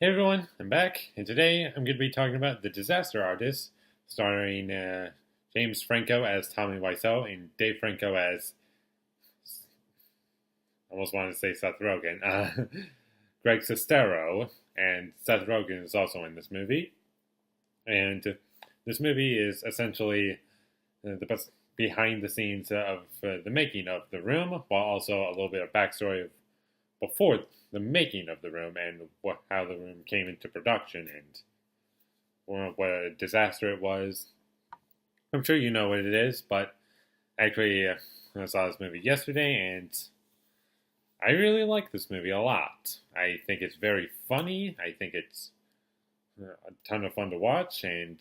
Hey everyone, I'm back, and today I'm going to be talking about The Disaster Artist, starring James Franco as Tommy Wiseau and Dave Franco as, I almost wanted to say Seth Rogen, Greg Sestero, and Seth Rogen is also in this movie. And this movie is essentially the best behind the scenes of the making of The Room, while also a little bit of backstory of before the making of The Room and how The Room came into production and what a disaster it was. I'm sure you know what it is, but actually, I saw this movie yesterday and I really like this movie a lot. I think it's very funny. I think it's a ton of fun to watch and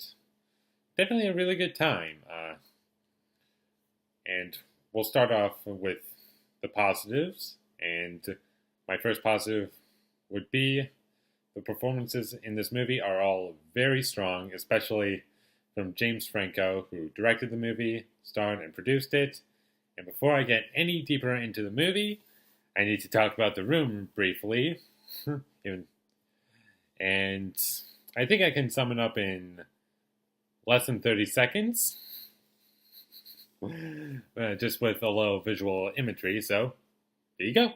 definitely a really good time. And we'll start off with the positives. And my first positive would be the performances in this movie are all very strong, especially from James Franco, who directed the movie, starred, and produced it. And before I get any deeper into the movie, I need to talk about The Room briefly. And I think I can sum it up in less than 30 seconds, just with a little visual imagery. So, there you go.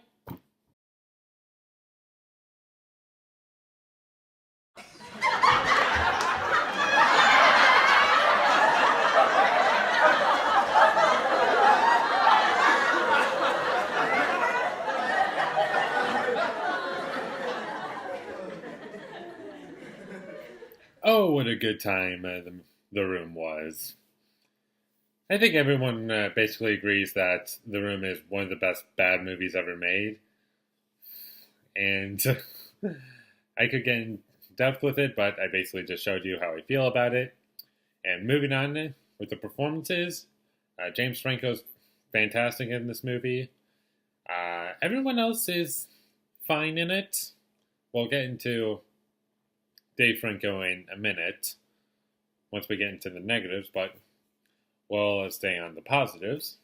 Oh, what a good time the Room was. I think everyone basically agrees that The Room is one of the best bad movies ever made. And I could get in depth with it, but I basically just showed you how I feel about it. And moving on with the performances, James Franco's fantastic in this movie. Everyone else is fine in it. We'll get into Dave Franco in a minute once we get into the negatives, but we'll stay on the positives.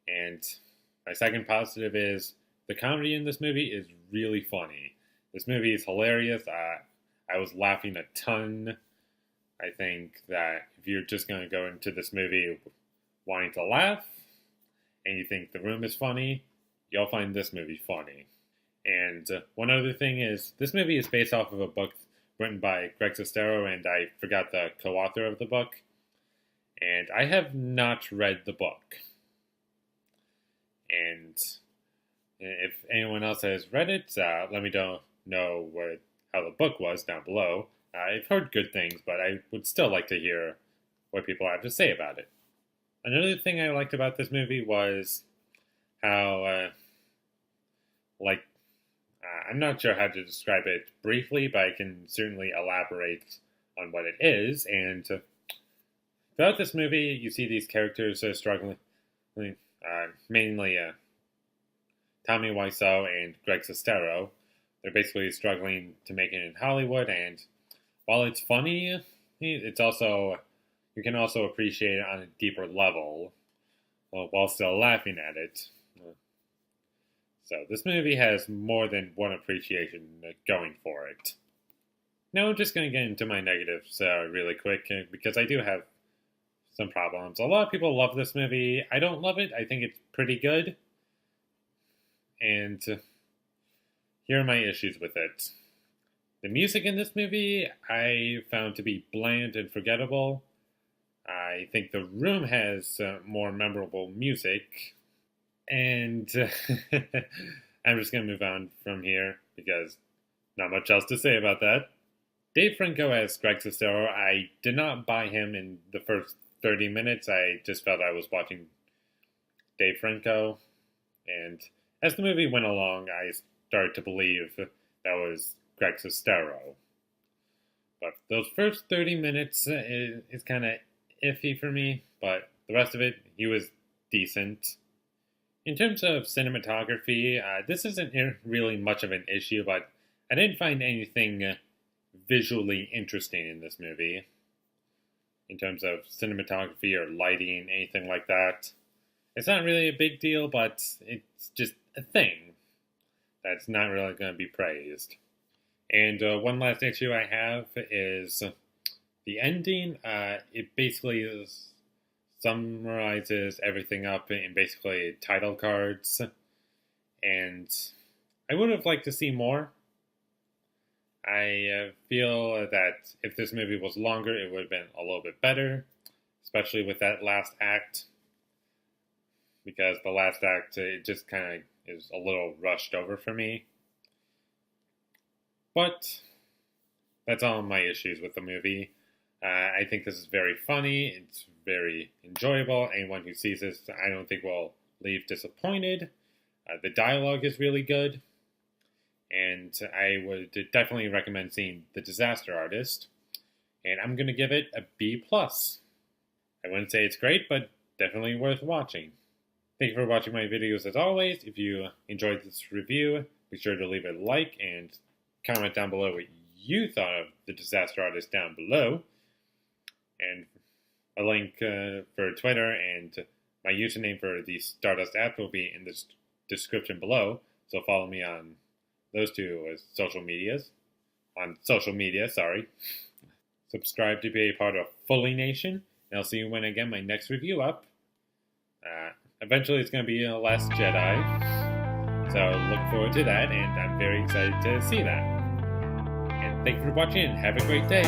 And my second positive is the comedy in this movie is really funny. This movie is hilarious. I was laughing a ton. I think that if you're just going to go into this movie wanting to laugh and you think The Room is funny, you'll find this movie funny. And one other thing is, this movie is based off of a book written by Greg Sestero, and I forgot the co-author of the book. And I have not read the book. And if anyone else has read it, let me know how the book was down below. I've heard good things, but I would still like to hear what people have to say about it. Another thing I liked about this movie was how, I'm not sure how to describe it briefly, but I can certainly elaborate on what it is. And throughout this movie, you see these characters struggling, mainly Tommy Wiseau and Greg Sestero. They're basically struggling to make it in Hollywood, and while it's funny, it's also you can also appreciate it on a deeper level while still laughing at it. So this movie has more than one appreciation going for it. Now I'm just going to get into my negatives really quick because I do have some problems. A lot of people love this movie. I don't love it. I think it's pretty good. And here are my issues with it. The music in this movie I found to be bland and forgettable. I think The Room has more memorable music. And I'm just going to move on from here because not much else to say about that. Dave Franco as Greg Sestero, I did not buy him in the first 30 minutes. I just felt I was watching Dave Franco. And as the movie went along, I started to believe that was Greg Sestero. But those first 30 minutes is kind of iffy for me, but the rest of it, he was decent. In terms of cinematography, this isn't really much of an issue, but I didn't find anything visually interesting in this movie. In terms of cinematography or lighting, anything like that. It's not really a big deal, but it's just a thing that's not really going to be praised. And one last issue I have is the ending. It basically summarizes everything up in basically title cards, and I would have liked to see more. I feel that if this movie was longer, it would have been a little bit better, especially with that last act, because the last act, it just kind of is a little rushed over for me. But that's all my issues with the movie. I think this is very funny. It's very enjoyable. Anyone who sees this, I don't think will leave disappointed. The dialogue is really good. And I would definitely recommend seeing The Disaster Artist. And I'm going to give it a B+. I wouldn't say it's great, but definitely worth watching. Thank you for watching my videos as always. If you enjoyed this review, be sure to leave a like and comment down below what you thought of The Disaster Artist down below. And a link for Twitter and my username for the Stardust app will be in the description below. So follow me on those two social media. Subscribe to be a part of Foley Nation. And I'll see you when I get my next review up. Eventually it's going to be The Last Jedi. So look forward to that, and I'm very excited to see that. And thank you for watching, and have a great day.